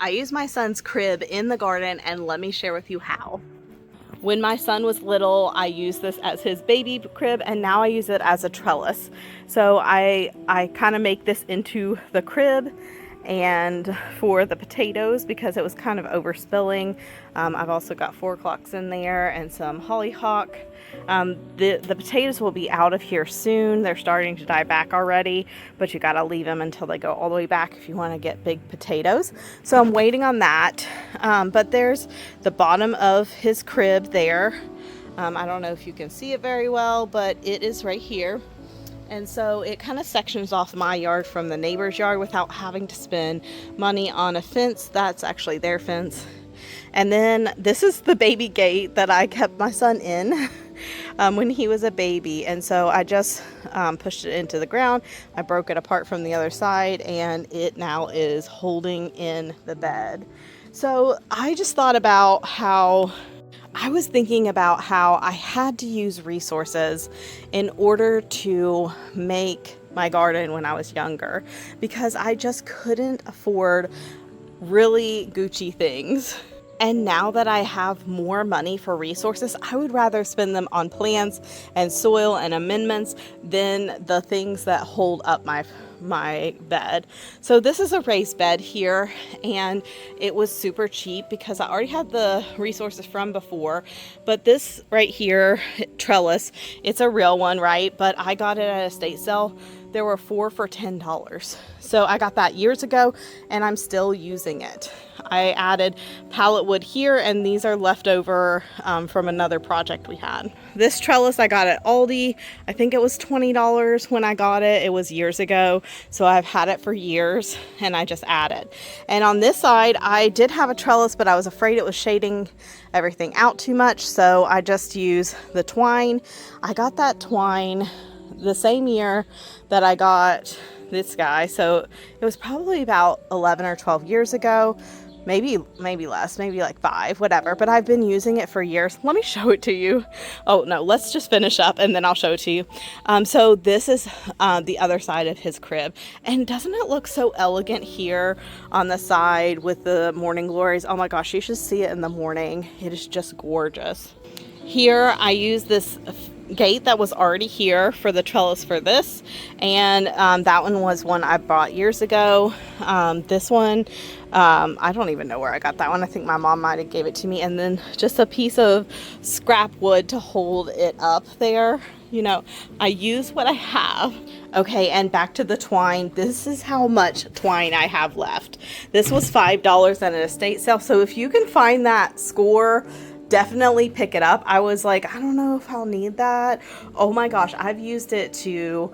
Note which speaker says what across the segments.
Speaker 1: I use my son's crib in the garden, and let me share with you how. When my son was little, I used this as his baby crib, and now I use it as a trellis. So I kind of make this into the crib and for the potatoes because it was kind of overspilling. I've also got 4 o'clocks in there and some hollyhock. The potatoes will be out of here soon. They're starting to die back already, but you gotta leave them until they go all the way back if you want to get big potatoes. So I'm waiting on that. But there's the bottom of his crib there. I don't know if you can see it very well, but it is right here. And so it kind of sections off my yard from the neighbor's yard without having to spend money on a fence. That's actually their fence. And then this is the baby gate that I kept my son in when he was a baby. And so I just pushed it into the ground. I broke it apart from the other side, and it now is holding in the bed. So I just thought about how I was thinking about how I had to use resources in order to make my garden when I was younger, because I just couldn't afford really Gucci things. And now that I have more money for resources, I would rather spend them on plants and soil and amendments than the things that hold up my bed. So this is a raised bed here, and it was super cheap because I already had the resources from before. But this right here, trellis, it's a real one, right? But I got it at a estate sale. There were 4 for $10. So I got that years ago, and I'm still using it. I added pallet wood here, and these are leftover from another project we had. This trellis I got at Aldi. I think it was $20 when I got it. It was years ago, so I've had it for years, and I just added. And on this side, I did have a trellis, but I was afraid it was shading everything out too much, so I just use the twine. I got that twine the same year that I got this guy, so it was probably about 11 or 12 years ago, maybe less, maybe like 5, whatever, but I've been using it for years. Let me show it to you. Oh no, let's just finish up and then I'll show it to you. So this is the other side of his crib, and doesn't it look so elegant here on the side with the morning glories? Oh my gosh, you should see it in the morning. It is just gorgeous. Here I use this gate that was already here for the trellis for this, and that one was one I bought years ago. This one, I don't even know where I got that one. I think my mom might have gave it to me. And then just a piece of scrap wood to hold it up there. You know, I use what I have. Okay, and back to the twine. This is how much twine I have left. This was $5 at an estate sale, so if you can find that score, definitely pick it up. I was like, I don't know if I'll need that. Oh my gosh, I've used it to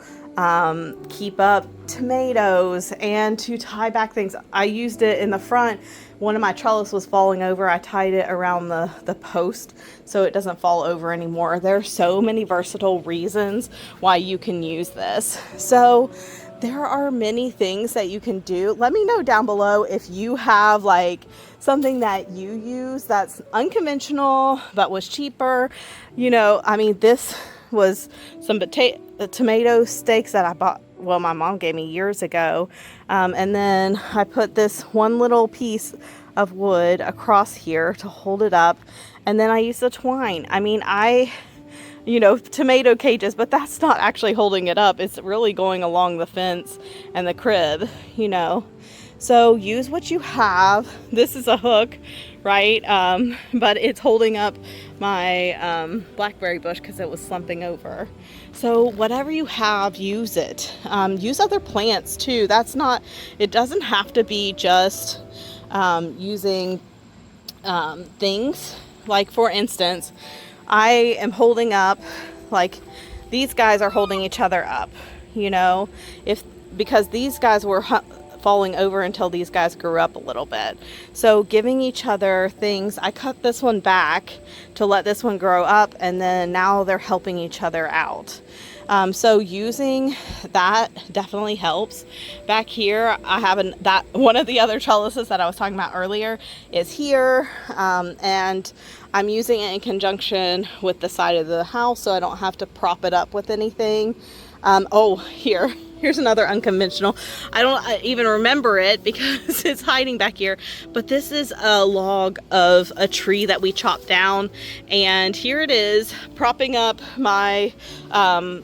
Speaker 1: keep up tomatoes and to tie back things. I used it in the front. One of my trellis was falling over. I tied it around the post so it doesn't fall over anymore. There are so many versatile reasons why you can use this. So there are many things that you can do. Let me know down below if you have like something that you use that's unconventional but was cheaper. You know, I mean, this was some tomato steaks that I bought, well, my mom gave me years ago. And then I put this one little piece of wood across here to hold it up. And then I used the twine. I mean, you know, tomato cages, but that's not actually holding it up. It's really going along the fence and the crib, you know. So use what you have. This is a hook, right? But it's holding up my blackberry bush because it was slumping over. So whatever you have, use it. Use other plants too. It doesn't have to be just using things. Like, for instance, I am holding up, like, these guys are holding each other up, you know, because these guys were falling over until these guys grew up a little bit. So giving each other things. I cut this one back to let this one grow up, and then now they're helping each other out. So using that definitely helps. Back here, I have one of the other trellises that I was talking about earlier is here, and I'm using it in conjunction with the side of the house, so I don't have to prop it up with anything. Oh, here's another unconventional. I don't even remember it because it's hiding back here, but this is a log of a tree that we chopped down, and here it is propping up my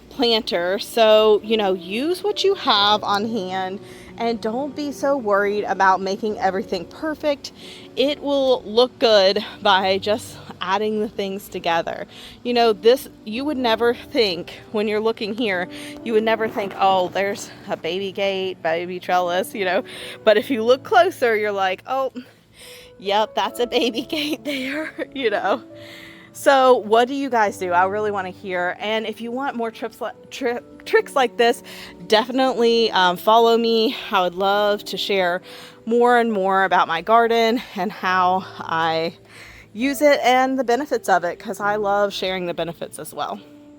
Speaker 1: planter. So, you know, use what you have on hand and don't be so worried about making everything perfect. It will look good by just adding the things together. You know, this, you would never think when you're looking here, you would never think, oh, there's a baby gate, baby trellis, you know, but if you look closer, you're like, oh, yep, that's a baby gate there, you know. So what do you guys do? I really want to hear. And if you want more tricks like this, definitely follow me. I would love to share more and more about my garden and how I use it and the benefits of it, because I love sharing the benefits as well.